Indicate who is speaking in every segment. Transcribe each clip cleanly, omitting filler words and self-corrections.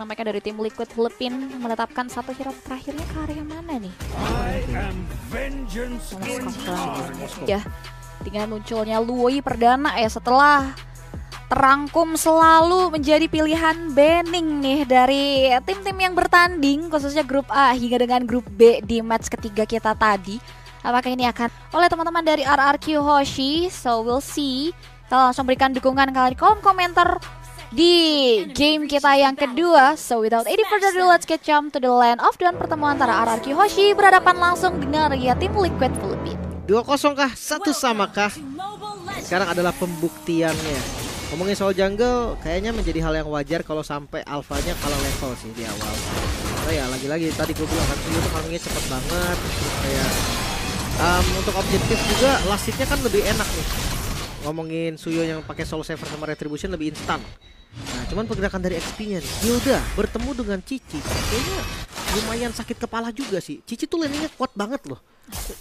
Speaker 1: Mereka dari tim Liquid Philippines menetapkan satu hero terakhirnya ke area mana nih? Ya, dengan munculnya Luoi perdana ya setelah terangkum selalu menjadi pilihan banning nih dari tim-tim yang bertanding khususnya grup A hingga dengan grup B di match ketiga kita tadi. Apakah ini akan oleh teman-teman dari RRQ Hoshi? So we'll see. Kita langsung berikan dukungan kalian di kolom komentar di game kita yang kedua. So without any further ado, let's get jump to the land of dawn pertemuan antara RRQ Hoshi berhadapan langsung dengan Ria tim Liquid Philippines.
Speaker 2: 2-0 kah? 1-sama kah? Sekarang adalah pembuktiannya. Ngomongin soal jungle, kayaknya menjadi hal yang wajar kalau sampai alfanya kalah level sih di awal. Karena ya lagi-lagi tadi gue bilang kan Suyo tuh farmingnya cepet banget. Kayak untuk objektif juga lasitnya kan lebih enak nih. Ngomongin Suyo yang pakai Soul Saver sama Retribution lebih instan. Nah cuman pergerakan dari XP-nya nih, Hilda bertemu dengan Cici kayaknya lumayan sakit kepala juga sih. Cici tuh landingnya kuat banget loh.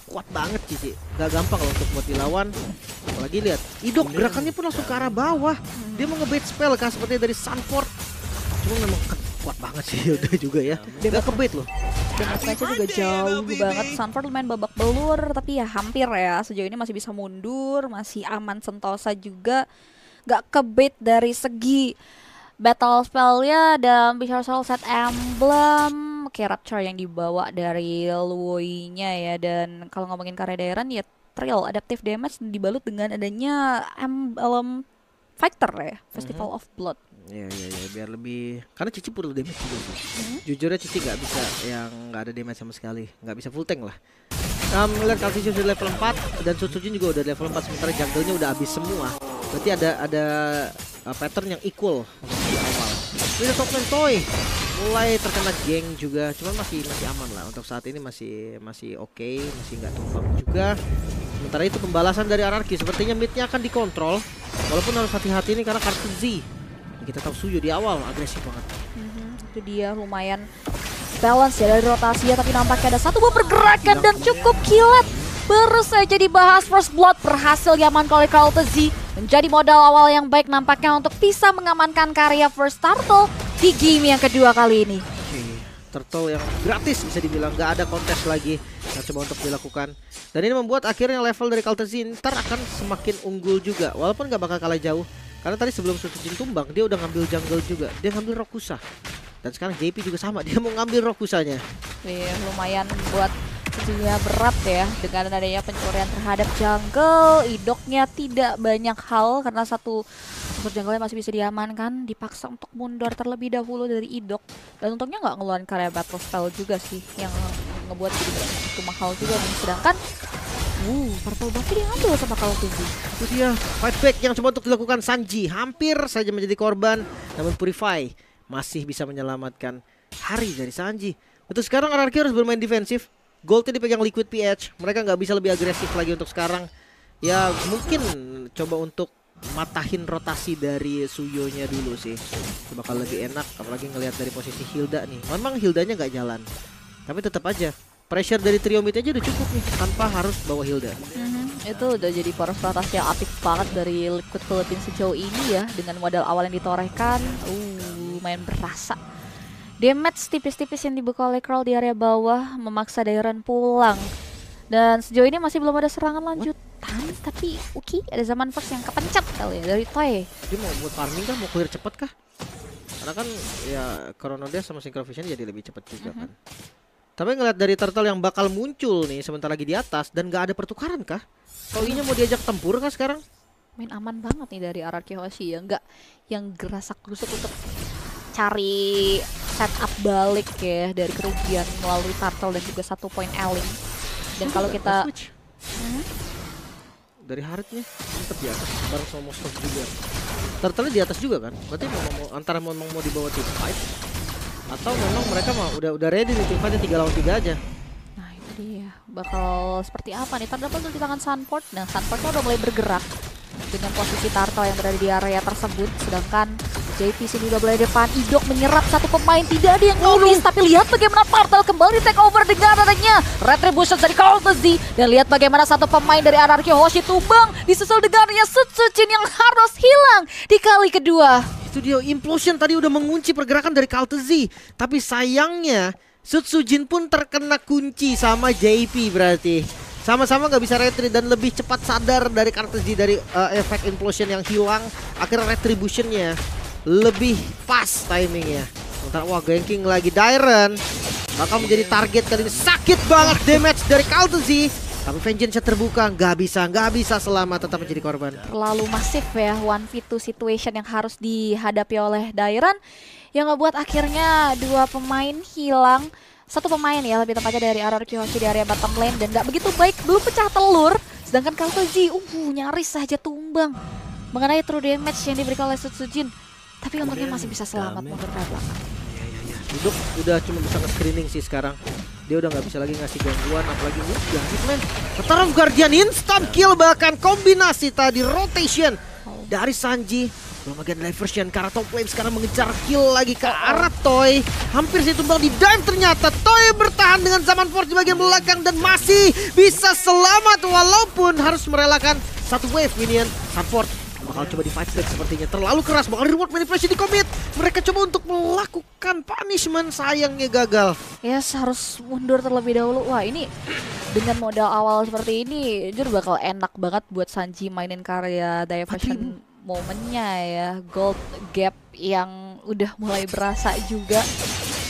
Speaker 2: Kuat banget Cici, gak gampang loh untuk buat dilawan. Apalagi lihat Idok gerakannya pun langsung ke arah bawah. Dia mau ngebait spell kan seperti dari Sunford. Cuma memang kuat banget sih Hilda juga ya. Dia gak kebait loh.
Speaker 1: Damage-nya juga jauh banget. Sunford lumayan babak belur, tapi ya hampir ya. Sejauh ini masih bisa mundur, masih aman sentosa juga. Gak kebait dari segi battle spell-nya dan bisa soul set emblem. Kayak Rapture yang dibawa dari Luoi-nya ya. Dan kalau ngomongin Karedaeran ya Trill adaptive damage dibalut dengan adanya emblem fighter ya, Festival of Blood.
Speaker 2: Ya biar lebih, karena Cici perlu damage juga sih. Jujurnya Cici nggak bisa yang nggak ada damage sama sekali, nggak bisa full tank lah. Melihat Kalsisius sudah level 4 dan Sutsujin juga udah level 4 sementara jungle-nya udah habis semua. Berarti ada pattern yang equal di awal. Ini top lane Toy mulai terkena geng juga, cuman masih aman lah untuk saat ini, masih oke, masih nggak tumbang juga. Sementara itu pembalasan dari RRQ sepertinya midnya akan dikontrol, walaupun harus hati-hati nih karena kartu Z. Kita tahu Suyo di awal agresif banget.
Speaker 1: Itu dia lumayan balance ya dari rotasinya, tapi nampaknya ada satu buah pergerakan dan cukup kilat. Baru saja dibahas First Blood berhasil diamankan oleh Karl Z, menjadi modal awal yang baik nampaknya untuk bisa mengamankan karya First Turtle di game yang kedua kali ini.
Speaker 2: Turtle yang gratis bisa dibilang, gak ada kontes lagi yang coba untuk dilakukan. Dan ini membuat akhirnya level dari Kaltezin ntar akan semakin unggul juga, walaupun gak bakal kalah jauh. Karena tadi sebelum Sutsujin tumbang dia udah ngambil jungle juga, dia ngambil Rokusa. Dan sekarang JP juga sama, dia mau ngambil Rokusanya.
Speaker 1: Iya, lumayan buat Sutsujinnya berat ya dengan adanya pencurian terhadap jungle. Idoknya tidak banyak hal karena satu jungle-nya masih bisa diamankan, dipaksa untuk mundur terlebih dahulu dari Idok. Dan untungnya nggak ngeluarin karya battle spell juga sih yang ngebuat jadi itu mahal juga nih. Sedangkan Purple Buffy diambil sama Karl Z.
Speaker 2: Itu dia fight back yang coba untuk dilakukan Sanji, hampir saja menjadi korban, namun Purify masih bisa menyelamatkan hari dari Sanji. Untuk sekarang RRQ harus bermain defensif. Goldnya dipegang Liquid PH, mereka nggak bisa lebih agresif lagi untuk sekarang. Ya mungkin coba untuk matahin rotasi dari Suyo-nya dulu sih, itu bakal lebih enak. Apalagi ngelihat dari posisi Hilda nih, memang Hildanya nggak jalan, tapi tetap aja pressure dari trio mid aja udah cukup nih tanpa harus bawa Hilda.
Speaker 1: Itu udah jadi poros rotasi yang aktif banget dari Liquid Philippines sejauh ini ya, dengan modal awal yang ditorehkan. Lumayan berasa. Damage tipis-tipis yang dibuka oleh Karl di area bawah memaksa Daeran pulang. Dan sejauh ini masih belum ada serangan lanjutan, tapi ada zaman first yang kepencet kali ya dari Toy.
Speaker 2: Dia mau buat farming kan, mau clear cepet kah? Karena kan ya Chrono Dash sama Synchro Vision jadi lebih cepet juga kan. Tapi ngeliat dari Turtle yang bakal muncul nih sebentar lagi di atas dan gak ada pertukaran kah? Toinya mau diajak tempur kah sekarang?
Speaker 1: Main aman banget nih dari RRQ Hoshi ya, nggak yang gerasak-gerusuk untuk cari setup balik ya dari kerugian melalui Turtle dan juga 1 poin Elling. Dan kalau kita
Speaker 2: dari Haritnya tetap di atas bareng sama Monster juga. Turtle di atas juga kan? Berarti antara memang mau dibawa tim fight atau memang mereka udah ready nih tim fightnya 3 lawan 3 aja.
Speaker 1: Nah itu dia, bakal seperti apa nih? Terdapat di tangan Sunford. Nah Sunfordnya udah mulai bergerak dengan posisi Turtle yang berada di area tersebut. Sedangkan JP sini udah mulai depan. Idok menyerap satu pemain, tidak ada yang notice. Tapi lihat bagaimana Turtle kembali take over dengan adanya Retribution dari Karl Z. Dan lihat bagaimana satu pemain dari RRQ Hoshi tumbang, disusul dengan Sutsujin yang harus hilang di kali kedua.
Speaker 2: Itu dia, Implosion tadi udah mengunci pergerakan dari Kaltezi. Tapi sayangnya Sutsujin pun terkena kunci sama JP berarti. Sama-sama nggak bisa retreat dan lebih cepat sadar dari Kaltezi dari efek Implosion yang hilang. Akhirnya retributionnya lebih pas timingnya. Sementara wah ganking lagi Dairon bakal menjadi target kali ini. Sakit banget damage dari Kaltezi. Tapi Vengeance terbuka, nggak bisa selamat, tetap menjadi korban.
Speaker 1: Terlalu masif ya 1v2 situation yang harus dihadapi oleh Dairon, yang ngebuat akhirnya dua pemain hilang. Satu pemain ya lebih tepatnya dari RRQ Hoshi di area bottom lane dan nggak begitu baik, belum pecah telur. Sedangkan Kaltezi nyaris saja tumbang mengenai true damage yang diberikan oleh Sutsujin. Tapi untungnya masih bisa selamat mundur ke belakang.
Speaker 2: Duduk udah cuma bisa nge-screening sih sekarang. Dia udah nggak bisa lagi ngasih gangguan, apalagi gangguan man. Petaraf Guardian instant kill, bahkan kombinasi tadi rotation dari Sanji. Belum bagian diversion karena top lane sekarang mengejar kill lagi ke arah Toy. Hampir sih tumbang di dive ternyata. Toy bertahan dengan Zaman Force di bagian belakang dan masih bisa selamat walaupun harus merelakan satu wave minion. Support bakal coba di fight back sepertinya. Terlalu keras, bakal reward manipulation di commit. Mereka coba untuk melakukan punishment, sayangnya gagal.
Speaker 1: Yes, harus mundur terlebih dahulu. Wah ini dengan modal awal seperti ini jujur bakal enak banget buat Sanji mainin karya diversion momennya ya. Gold gap yang udah mulai berasa juga.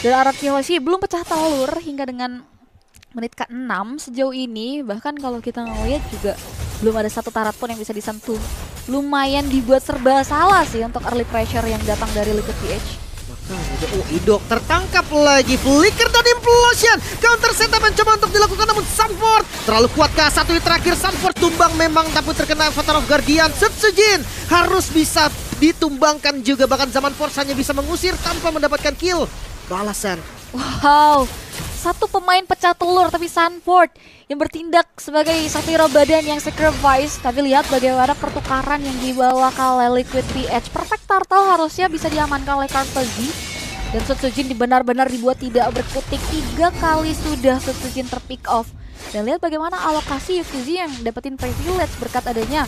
Speaker 1: Dan RRQ Hoshi belum pecah telur hingga dengan menit ke-6 sejauh ini. Bahkan kalau kita ngeliat juga belum ada satu tarat pun yang bisa disentuh. Lumayan dibuat serba salah sih untuk early pressure yang datang dari Liquid PH.
Speaker 2: Oh, Idok tertangkap lagi. Flicker dan Implosion. Counter setup mencoba untuk dilakukan namun Sunford terlalu kuat kah? Satu hit terakhir Sunford tumbang memang, tapi terkena Avatar of Guardian. Sutsujin harus bisa ditumbangkan juga, bahkan Zaman Force hanya bisa mengusir tanpa mendapatkan kill. Balasan.
Speaker 1: Wow, satu pemain pecah telur tapi Sunford yang bertindak sebagai satu hero badan yang sacrifice. Tapi lihat bagaimana pertukaran yang dibawa oleh Liquid PH. Perfect Turtle harusnya bisa diamankan oleh Kaltezi. Dan Sutsujin benar-benar dibuat tidak berkutik. 3 kali sudah Sutsujin terpick off. Dan lihat bagaimana alokasi Yukizi yang dapetin privilege berkat adanya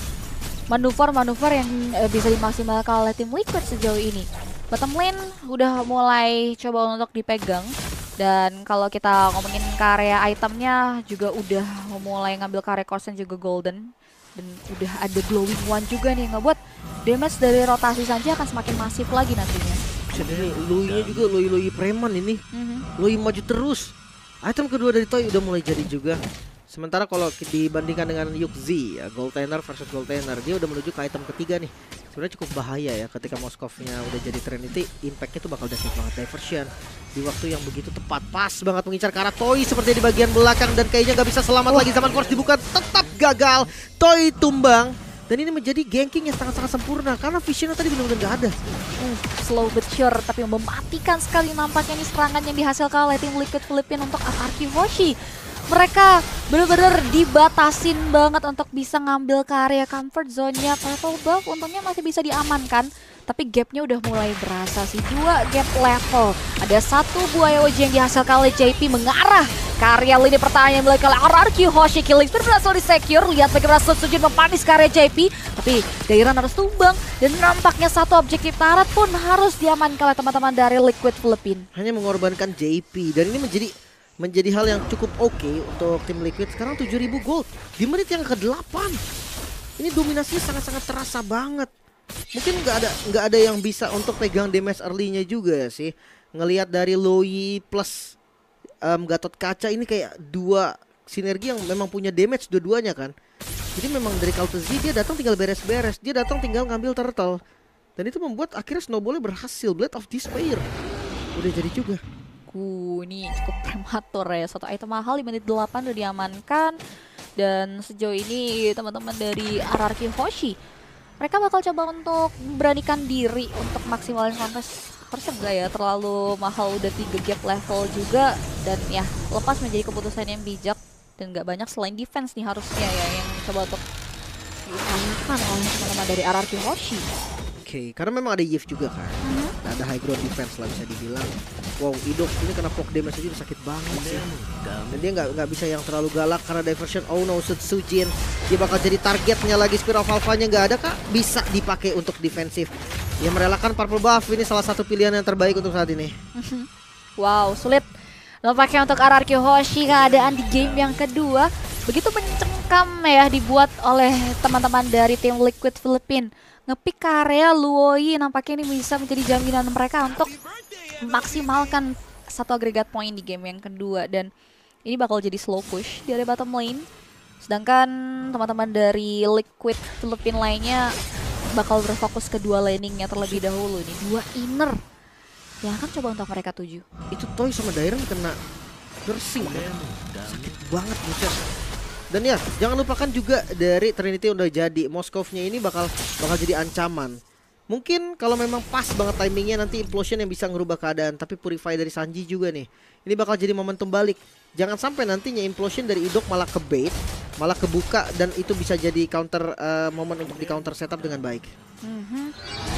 Speaker 1: manuver-manuver yang bisa dimaksimalkan oleh tim Liquid sejauh ini. Bottom lane udah mulai coba untuk dipegang. Dan kalau kita ngomongin karya itemnya juga udah mulai ngambil karya Corsen juga golden. Dan udah ada glowing one juga nih, ngebuat damage dari rotasi Sanji akan semakin masif lagi nantinya.
Speaker 2: Ini Lui-nya juga Lui preman ini. Lui maju terus. Item kedua dari Toy udah mulai jadi juga. Sementara kalau dibandingkan dengan Yuxi ya, Goldtainer versus Goldtainer, dia udah menuju ke item ketiga nih. Sebenarnya cukup bahaya ya ketika Moskovnya udah jadi Trinity, impactnya tuh bakal dahsyat banget. Diversion di waktu yang begitu tepat, pas banget mengincar ke arah Toy seperti di bagian belakang dan kayaknya gak bisa selamat lagi. Zaman Force dibuka, tetap gagal. Toy tumbang. Dan ini menjadi ganking yang sangat-sangat sempurna karena visionnya tadi benar-benar gak ada.
Speaker 1: Slow but sure, tapi mematikan sekali nampaknya nih serangan yang dihasilkan oleh tim Liquid Philippines untuk RRQ Hoshi. Mereka benar-benar dibatasin banget untuk bisa ngambil ke area comfort zone-nya. Purple buff untungnya masih bisa diamankan, tapi gapnya udah mulai berasa sih. 2 gap level. Ada 1 buaya OG yang dihasilkan oleh JP mengarah ke area lini pertahanan yang dimiliki oleh RRQ Hoshi. Killing Spree berhasil di-secure. Lihat bagaimana Sutsujin mempanis ke area JP, tapi Dairon harus tumbang. Dan nampaknya satu objektif tarat pun harus diamankan oleh teman-teman dari Liquid Philippines.
Speaker 2: Hanya mengorbankan JP, dan ini menjadi hal yang cukup oke untuk tim Liquid. Sekarang 7.000 gold di menit yang ke-8. Ini dominasinya sangat-sangat terasa banget. Mungkin nggak ada yang bisa untuk pegang damage early-nya juga sih. Ngelihat dari Loi plus Gatot Kaca ini kayak 2 sinergi yang memang punya damage dua-duanya kan. Jadi memang dari Kaltezi dia datang tinggal beres-beres, dia datang tinggal ngambil turtle. Dan itu membuat akhirnya snowballnya berhasil. Blade of Despair udah jadi juga.
Speaker 1: Ini cukup prematur ya. Satu item mahal di menit 8 udah diamankan. Dan sejauh ini teman-teman dari RRQ Hoshi, mereka bakal coba untuk beranikan diri untuk maksimalin kontes. Harusnya enggak ya, terlalu mahal, udah 3 gap level juga. Dan ya lepas menjadi keputusan yang bijak. Dan gak banyak selain defense nih harusnya ya yang coba untuk diusahakan oleh teman-teman dari RRQ Hoshi.
Speaker 2: Oke, karena memang ada Yves juga kan. Ada high ground defense lah bisa dibilang. Wow, Idok ini kena poke damage aja udah sakit banget sih. Dan dia nggak bisa yang terlalu galak karena diversion. Oh no, Sutsujin dia bakal jadi targetnya lagi. Spear of Alpha-nya nggak ada kak, bisa dipakai untuk defensif. Ya merelakan purple buff ini salah satu pilihan yang terbaik untuk saat ini.
Speaker 1: Wow, sulit nampaknya untuk RRQ Hoshi keadaan di game yang kedua. Begitu mencengkam ya dibuat oleh teman-teman dari tim Liquid Philippines. Ngepick area Luoi nampaknya ini bisa menjadi jaminan mereka untuk memaksimalkan satu agregat poin di game yang kedua. Dan ini bakal jadi slow push di area bottom lane. Sedangkan teman-teman dari Liquid Philippines lainnya bakal berfokus ke dua laningnya terlebih dahulu nih. Dua inner yang akan coba untuk mereka tuju.
Speaker 2: Itu Toy sama Dairen kena piercing ya. Sakit banget bocah. Dan ya jangan lupakan juga dari Trinity udah jadi. Moskovnya ini bakal jadi ancaman. Mungkin kalau memang pas banget timingnya nanti Implosion yang bisa ngerubah keadaan. Tapi Purify dari Sanji juga nih. Ini bakal jadi momentum balik. Jangan sampai nantinya Implosion dari Idok malah ke bait, malah kebuka, dan itu bisa jadi counter momen untuk di counter setup dengan baik.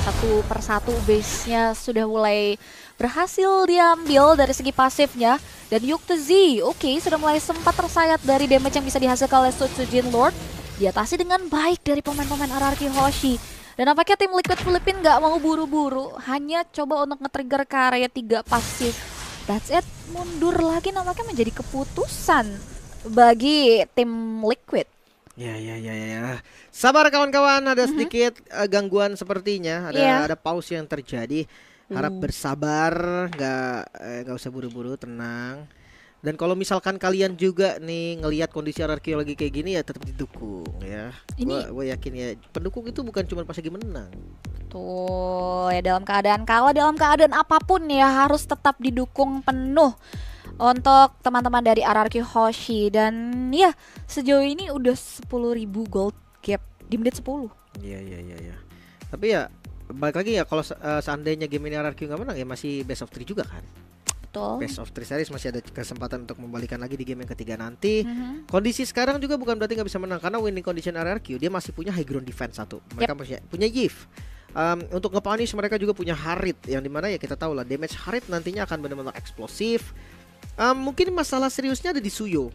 Speaker 1: Satu persatu base-nya sudah mulai berhasil diambil dari segi pasifnya. Dan Yukta Z, oke, sudah mulai sempat tersayat dari damage yang bisa dihasilkan oleh Sutsujin Lord. Diatasi dengan baik dari pemain-pemain RRQ Hoshi. Dan nampaknya tim Liquid Philippines nggak mau buru-buru, hanya coba untuk nge-trigger ke area 3 pasif. That's it, mundur lagi nampaknya menjadi keputusan bagi tim Liquid.
Speaker 2: Ya. Sabar kawan-kawan, ada sedikit gangguan sepertinya, ada pause yang terjadi. Harap bersabar, nggak usah buru-buru, tenang. Dan kalau misalkan kalian juga nih ngelihat kondisi RRQ lagi kayak gini ya tetap didukung ya. Gue yakin ya pendukung itu bukan cuma pas lagi menang.
Speaker 1: Tuh ya, dalam keadaan kalah, dalam keadaan apapun ya harus tetap didukung penuh untuk teman-teman dari RRQ Hoshi. Dan ya sejauh ini udah 10.000 gold gap di menit 10.
Speaker 2: Iya. Tapi ya balik lagi ya, kalau seandainya game ini RRQ nggak menang ya masih best of 3 juga kan. Best of 3 series masih ada kesempatan untuk membalikan lagi di game yang ketiga nanti. Kondisi sekarang juga bukan berarti nggak bisa menang, karena winning condition RRQ dia masih punya high ground defense satu. Mereka masih punya Yif. Untuk nge-punish mereka juga punya Harit, yang dimana ya kita tahu lah damage Harit nantinya akan benar-benar eksplosif. Mungkin masalah seriusnya ada di Suyo.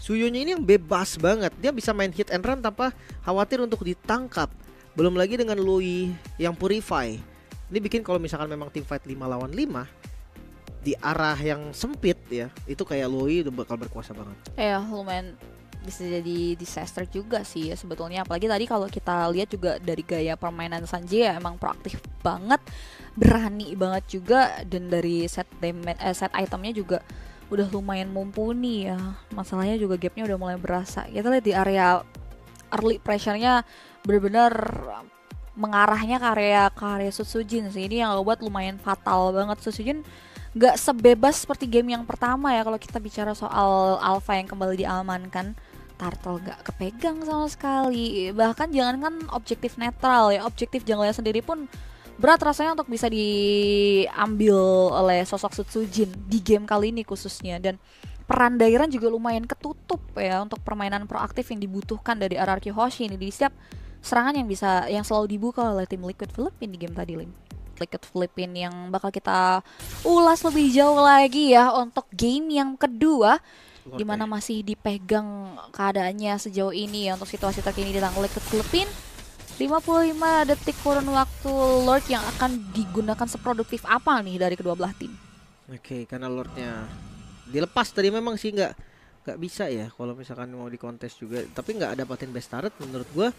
Speaker 2: Suyonya ini yang bebas banget, dia bisa main hit and run tanpa khawatir untuk ditangkap. Belum lagi dengan Lui yang Purify. Ini bikin kalau misalkan memang team fight 5 lawan 5 di arah yang sempit ya, itu kayak Lui udah bakal berkuasa banget.
Speaker 1: Ya lumayan bisa jadi disaster juga sih ya sebetulnya. Apalagi tadi kalau kita lihat juga dari gaya permainan Sanji ya emang proaktif banget, berani banget juga. Dan dari set itemnya juga udah lumayan mumpuni ya. Masalahnya juga gapnya udah mulai berasa. Kita lihat di area early pressure-nya benar-benar mengarahnya ke area Sutsujin sih. Ini yang buat lumayan fatal banget. Sutsujin nggak sebebas seperti game yang pertama ya. Kalau kita bicara soal Alpha yang kembali diamankan, Turtle nggak kepegang sama sekali. Bahkan jangankan objektif netral ya, objektif jungle-nya sendiri pun berat rasanya untuk bisa diambil oleh sosok Sutsujin di game kali ini khususnya. Dan peran Dairen juga lumayan ketutup ya untuk permainan proaktif yang dibutuhkan dari RRQ Hoshi ini di setiap serangan yang selalu dibuka oleh tim Liquid Philippines di game tadi, Lim. Liquid Philippines yang bakal kita ulas lebih jauh lagi ya untuk game yang kedua, di mana masih dipegang keadaannya sejauh ini ya untuk situasi terkini di tangan Liquid Philippines. 55 detik kurun waktu Lord yang akan digunakan seproduktif apa nih dari kedua belah tim.
Speaker 2: Oke, karena Lordnya dilepas tadi memang sih nggak bisa ya kalau misalkan mau di kontes juga, tapi nggak dapatin best turret menurut gua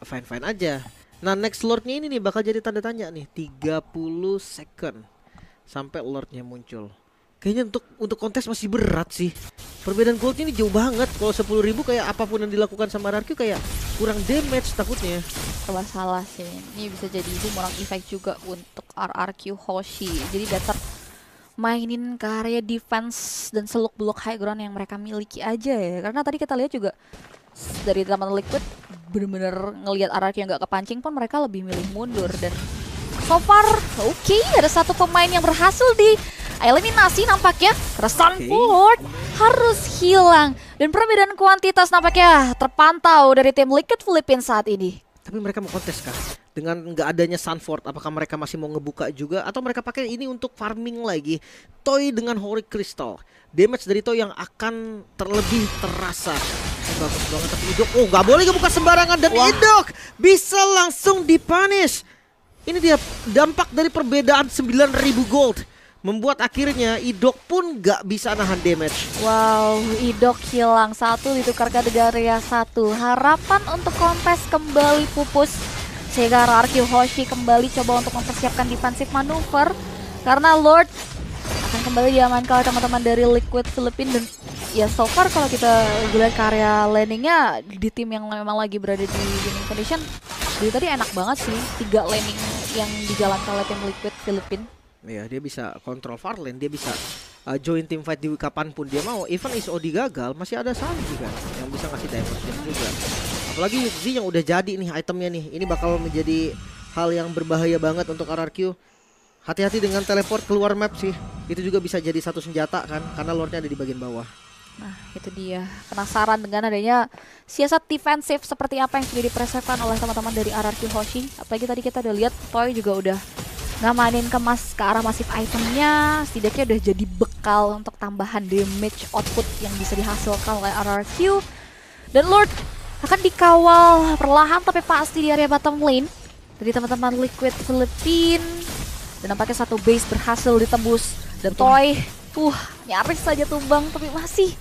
Speaker 2: fine aja. Nah next Lordnya ini nih bakal jadi tanda tanya nih, 30 second sampai Lordnya muncul. Kayaknya untuk kontes masih berat sih. Perbedaan goldnya ini jauh banget. Kalau 10.000 kayak apapun yang dilakukan sama RRQ kayak kurang damage takutnya.
Speaker 1: Serba salah sih. Ini bisa jadi bumerang effect juga untuk RRQ Hoshi. Jadi better mainin ke area defense dan seluk beluk high ground yang mereka miliki aja ya. Karena tadi kita lihat juga dari teman Liquid bener-bener ngelihat RRQ yang gak kepancing pun mereka lebih milih mundur. Dan so far oke, ada satu pemain yang berhasil di eliminasi nampaknya. Keresan Lord harus hilang. Dan perbedaan kuantitas nampaknya terpantau dari tim Liquid Philippines saat ini.
Speaker 2: Tapi mereka mau kontes kah? Dengan nggak adanya Sunford, apakah mereka masih mau ngebuka juga? Atau mereka pakai ini untuk farming lagi? Toy dengan Holy Crystal, damage dari Toy yang akan terlebih terasa. Bagus banget, tapi Idok nggak boleh ngebuka sembarangan. Dan Idok bisa langsung dipunish. Ini dia dampak dari perbedaan 9.000 gold. Membuat akhirnya Idok pun gak bisa nahan damage.
Speaker 1: Wow, Idok hilang satu, ditukarkan dengan Ria satu. Harapan untuk kontes kembali pupus. Sehingga RRQ Hoshi kembali coba untuk mempersiapkan defensive manuver. Karena Lord akan kembali diamankan oleh teman-teman dari Liquid Philippines. Dan ya so far kalau kita lihat karya landingnya di tim yang memang lagi berada di winning condition, jadi tadi enak banget sih 3 landing yang dijalankan oleh tim Liquid Philippines.
Speaker 2: Ya, dia bisa kontrol far lane, dia bisa join team fight di kapanpun dia mau. Even ISOD gagal, masih ada Sanji kan yang bisa ngasih diversion juga. Apalagi Yuzi yang udah jadi nih itemnya nih. Ini bakal menjadi hal yang berbahaya banget untuk RRQ. Hati-hati dengan teleport keluar map sih. Itu juga bisa jadi satu senjata kan, karena lordnya ada di bagian bawah.
Speaker 1: Nah itu dia, penasaran dengan adanya siasat defensif seperti apa yang sudah dipersiapkan oleh teman-teman dari RRQ Hoshi. Apalagi tadi kita udah lihat Toy juga udah ngamanin kemas ke arah masif itemnya. Setidaknya udah jadi bekal untuk tambahan damage output yang bisa dihasilkan oleh RRQ. Dan Lord akan dikawal perlahan tapi pasti di area bottom lane dari teman-teman Liquid Philippines. Dan nampaknya satu base berhasil ditembus. Dan Toy nyaris saja tumbang tapi masih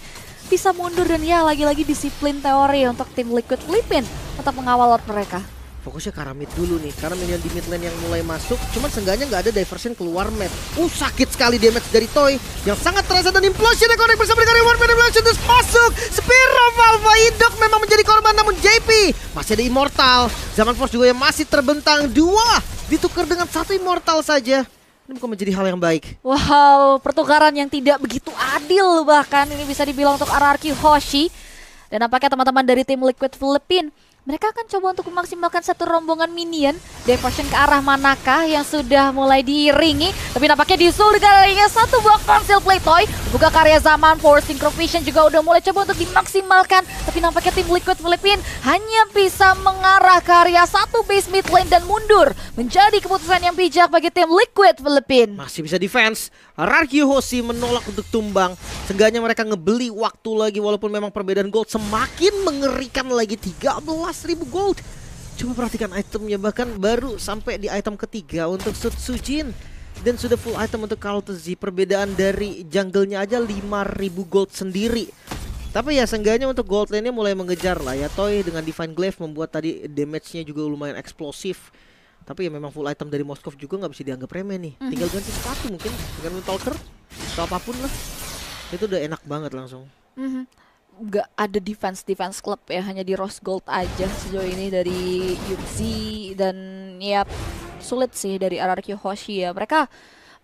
Speaker 1: bisa mundur. Dan ya lagi-lagi disiplin teori untuk tim Liquid Philippines untuk mengawal Lord mereka.
Speaker 2: Fokusnya ke arah mid dulu nih, karena minion di mid lane yang mulai masuk. Cuman seenggaknya nggak ada diversion keluar map. Sakit sekali damage dari Toy yang sangat terasa. Dan implosion yang connect bersama dengan Reward Manipulation terus masuk. Spear of Alpha Idok memang menjadi korban, namun JP masih ada Immortal. Zaman Force juga yang masih terbentang. 2 ditukar dengan 1 Immortal saja. Ini bukan menjadi hal yang baik.
Speaker 1: Wow, pertukaran yang tidak begitu adil bahkan ini bisa dibilang untuk RRQ Hoshi. Dan nampaknya teman-teman dari tim Liquid Philippines, mereka akan coba untuk memaksimalkan satu rombongan minion diversion ke arah manakah yang sudah mulai diiringi. Tapi nampaknya disul dengan adanya satu buah conceal play Toy. Buka karya zaman Force Synchrovision juga udah mulai coba untuk dimaksimalkan. Tapi nampaknya tim Liquid Philippines hanya bisa mengarah ke area satu base mid lane dan mundur. Menjadi keputusan yang bijak bagi tim Liquid Philippines.
Speaker 2: Masih bisa defense. RRQ Hoshi menolak untuk tumbang. Seenggaknya mereka ngebeli waktu lagi, walaupun memang perbedaan gold semakin mengerikan lagi. 13.000 gold. Coba perhatikan itemnya, bahkan baru sampai di item ketiga untuk Sujin. Dan sudah full item untuk Kaltezi. Perbedaan dari jungle-nya aja 5.000 gold sendiri. Tapi ya seenggaknya untuk gold lane-nya mulai mengejar lah ya. Toy dengan Divine Glaive membuat tadi damage-nya juga lumayan eksplosif. Tapi ya memang full item dari Moskov juga nggak bisa dianggap remeh nih. Tinggal ganti sepatu mungkin dengan Talker atau apapun lah. Itu udah enak banget langsung.
Speaker 1: Nggak ada defense club ya, hanya di Rose Gold aja sejauh ini dari Yuzi. Dan ya sulit sih dari RRQ Hoshi ya. Mereka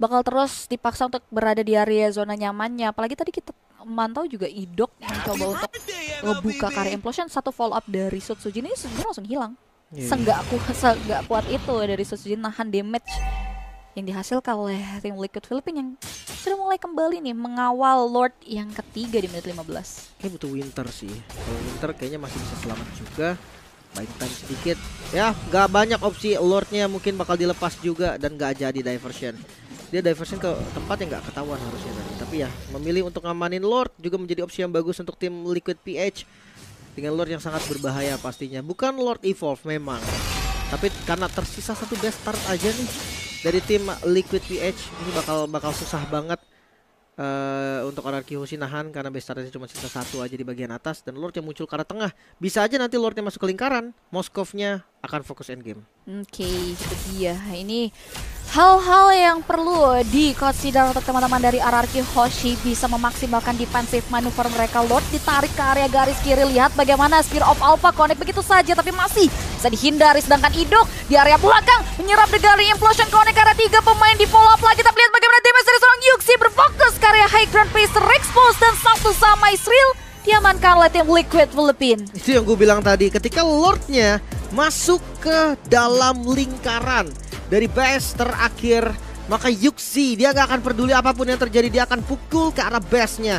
Speaker 1: bakal terus dipaksa untuk berada di area zona nyamannya. Apalagi tadi kita mantau juga Idok yang coba untuk ngebuka karya implosion. Satu follow up dari Sutsujin ini sebenarnya langsung hilang. Senggak kuat itu dari Sutsujin nahan damage yang dihasilkan oleh tim Liquid Philippines yang sudah mulai kembali nih mengawal Lord yang ketiga di menit 15.
Speaker 2: Kayak butuh Winter sih. Kalau Winter kayaknya masih bisa selamat juga. Buying time sedikit. Ya gak banyak opsi. Lordnya mungkin bakal dilepas juga dan gak jadi diversion. Dia diversion ke tempat yang gak ketahuan harusnya tadi. Tapi ya memilih untuk ngamanin Lord juga menjadi opsi yang bagus untuk tim Liquid PH. Dengan Lord yang sangat berbahaya pastinya. Bukan Lord Evolve memang, tapi karena tersisa satu best start aja nih dari tim Liquid PH, ini bakal susah banget untuk RRQ Hoshi nahan, karena best startnya cuma sisa satu aja di bagian atas. Dan Lord yang muncul ke arah tengah, bisa aja nanti Lordnya masuk ke lingkaran, Moskovnya akan fokus endgame.
Speaker 1: Oke, itu dia. Ini hal-hal yang perlu dikonsider untuk teman-teman dari RRQ Hoshi bisa memaksimalkan defensive manuver mereka. Lord ditarik ke area garis kiri. Lihat bagaimana Spear of Alpha connect begitu saja, tapi masih bisa dihindari. Sedangkan Idok di area belakang menyerap dari implosion connect ke arah 3 pemain di follow up lagi. Tapi lihat bagaimana damage dari seorang Yuxi berfokus ke area high ground pacer expose, dan satu sama Israel diamankan oleh tim Liquid Philippines.
Speaker 2: Itu yang gue bilang tadi, ketika Lordnya masuk ke dalam lingkaran dari base terakhir, maka Yuxi dia gak akan peduli apapun yang terjadi, dia akan pukul ke arah base-nya.